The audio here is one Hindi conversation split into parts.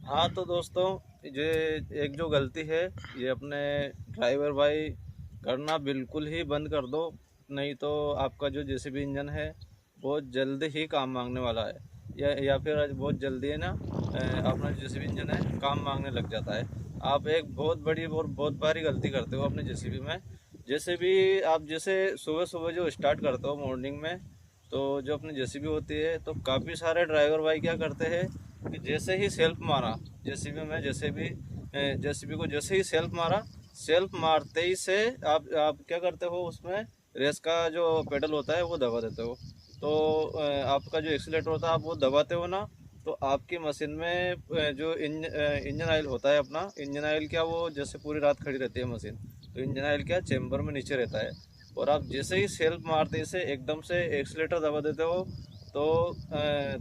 हाँ तो दोस्तों, ये एक जो गलती है, ये अपने ड्राइवर भाई करना बिल्कुल ही बंद कर दो। नहीं तो आपका जो जेसीबी इंजन है बहुत जल्द ही काम मांगने वाला है। या फिर बहुत जल्दी है ना, अपना जेसीबी इंजन है काम मांगने लग जाता है। आप एक बहुत बड़ी और बहुत भारी गलती करते हो अपने जेसीबी में। जैसे भी आप जैसे सुबह सुबह जो स्टार्ट करते हो मॉर्निंग में, तो जो अपनी जेसीबी होती है, तो काफ़ी सारे ड्राइवर भाई क्या करते हैं कि जैसे ही सेल्फ मारा जेसीबी में, जेसीबी को जैसे ही सेल्फ मारा, सेल्फ मारते ही से आप क्या करते हो, उसमें रेस का जो पेडल होता है वो दबा देते हो। तो आपका जो एक्सीलेटर होता है आप वो दबाते हो ना, तो आपकी मशीन में जो इंजन ऑयल होता है, अपना इंजन ऑयल क्या, वो जैसे पूरी रात खड़ी रहती है मशीन, तो इंजन ऑयल क्या चेम्बर में नीचे रहता है। और आप जैसे ही सेल्फ मारते से एकदम से एक्सीलेटर दबा देते हो, तो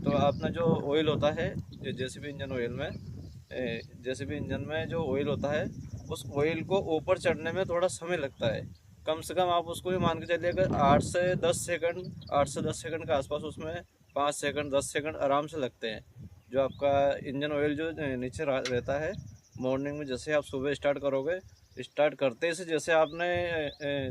तो अपना जो ऑयल होता है जेसीबी इंजन ऑयल में, जेसीबी इंजन में जो ऑयल होता है, उस ऑयल को ऊपर चढ़ने में थोड़ा समय लगता है। कम से कम आप उसको भी मान के चलिए, अगर 8 से 10 सेकंड के आसपास उसमें 5 सेकंड 10 सेकंड आराम से लगते हैं। जो आपका इंजन ऑयल जो नीचे रहता है, मॉर्निंग में जैसे आप सुबह स्टार्ट करोगे, स्टार्ट करते ही से जैसे आपने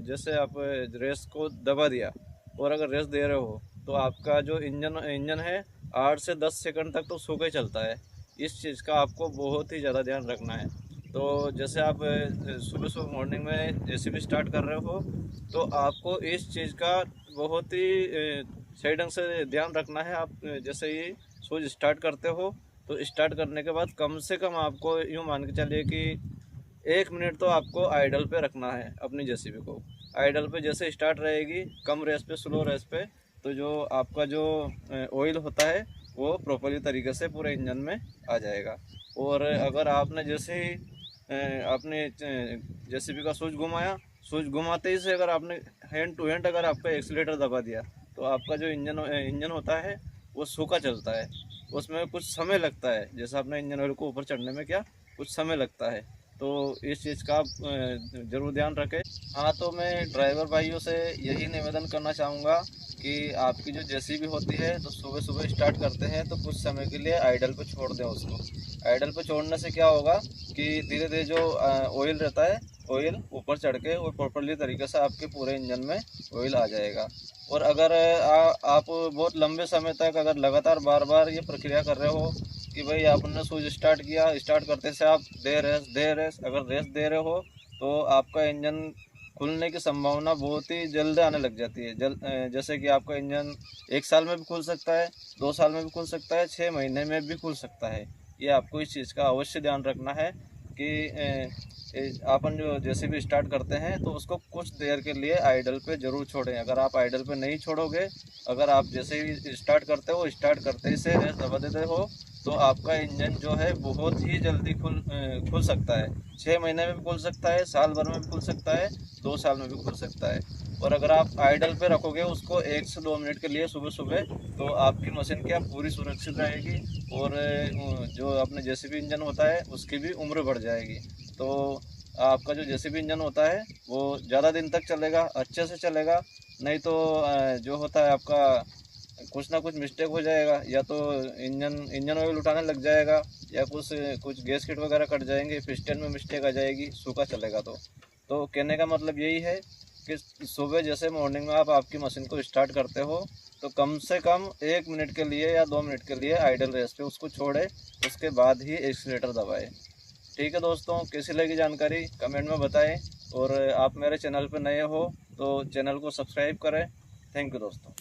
जैसे आप रेस को दबा दिया और अगर रेस दे रहे हो, तो आपका जो इंजन इंजन है 8 से 10 सेकंड तक तो सूखा ही चलता है। इस चीज़ का आपको बहुत ही ज़्यादा ध्यान रखना है। तो जैसे आप सुबह सुबह मॉर्निंग में जैसे भी स्टार्ट कर रहे हो, तो आपको इस चीज़ का बहुत ही सही ढंग से ध्यान रखना है। आप जैसे ही सूज स्टार्ट करते हो, तो स्टार्ट करने के बाद कम से कम आपको यूँ मान के चलिए कि 1 मिनट तो आपको आइडल पे रखना है अपनी जेसीबी को। आइडल पे जैसे स्टार्ट रहेगी, कम रेस पे, स्लो रेस पे, तो जो आपका जो ऑयल होता है वो प्रॉपरली तरीके से पूरे इंजन में आ जाएगा। और अगर आपने जैसे ही आपने जेसीबी का स्विच घुमाया, स्विच घुमाते ही से अगर आपने हैंड टू हैंड अगर आपका एक्सीलेटर दबा दिया, तो आपका जो इंजन होता है वो सूखा चलता है। उसमें कुछ समय लगता है, जैसे आपने इंजन ऑयल को ऊपर चढ़ने में क्या कुछ समय लगता है। तो इस चीज़ का आप ज़रूर ध्यान रखें। हाँ तो मैं ड्राइवर भाइयों से यही निवेदन करना चाहूँगा कि आपकी जो जेसीबी होती है, तो सुबह सुबह स्टार्ट करते हैं तो कुछ समय के लिए आइडल पे छोड़ दें उसको। आइडल पे छोड़ने से क्या होगा कि धीरे धीरे जो ऑयल रहता है, ऑयल ऊपर चढ़ के और प्रॉपरली तरीके से आपके पूरे इंजन में ऑयल आ जाएगा। और अगर आप बहुत लंबे समय तक अगर लगातार बार बार ये प्रक्रिया कर रहे हो कि भाई आपने स्विच स्टार्ट किया, स्टार्ट करते से आप दे रेस अगर रेस दे रहे हो, तो आपका इंजन खुलने की संभावना बहुत ही जल्द आने लग जाती है। जैसे कि आपका इंजन 1 साल में भी खुल सकता है, 2 साल में भी खुल सकता है, 6 महीने में भी खुल सकता है। ये आपको इस चीज़ का अवश्य ध्यान रखना है कि अपन जो जैसे भी स्टार्ट करते हैं, तो उसको कुछ देर के लिए आइडल पे ज़रूर छोड़ें। अगर आप आइडल पे नहीं छोड़ोगे, अगर आप जैसे ही स्टार्ट करते हो, स्टार्ट करते ही से रेस दबा देते हो, तो आपका इंजन जो है बहुत ही जल्दी खुल सकता है। 6 महीने में भी खुल सकता है, साल भर में भी खुल सकता है, 2 साल में भी खुल सकता है। और अगर आप आइडल पे रखोगे उसको 1 से 2 मिनट के लिए सुबह सुबह, तो आपकी मशीन क्या पूरी सुरक्षित रहेगी। और जो अपने जेसीबी इंजन होता है उसकी भी उम्र बढ़ जाएगी। तो आपका जो जेसीबी इंजन होता है वो ज़्यादा दिन तक चलेगा, अच्छे से चलेगा। नहीं तो जो होता है आपका कुछ ना कुछ मिस्टेक हो जाएगा, या तो इंजन ऑयल उठाने लग जाएगा, या कुछ कुछ गैस किट वगैरह कट जाएंगे, पिस्टन में मिस्टेक आ जाएगी, सूखा चलेगा। तो कहने का मतलब यही है कि सुबह जैसे मॉर्निंग में आप आपकी मशीन को स्टार्ट करते हो, तो कम से कम 1 मिनट के लिए या 2 मिनट के लिए आइडल रेस्ट पे उसको छोड़े, उसके बाद ही एक्सीलेटर दबाए। ठीक है दोस्तों, कैसी लगी जानकारी कमेंट में बताएं। और आप मेरे चैनल पर नए हो तो चैनल को सब्सक्राइब करें। थैंक यू दोस्तों।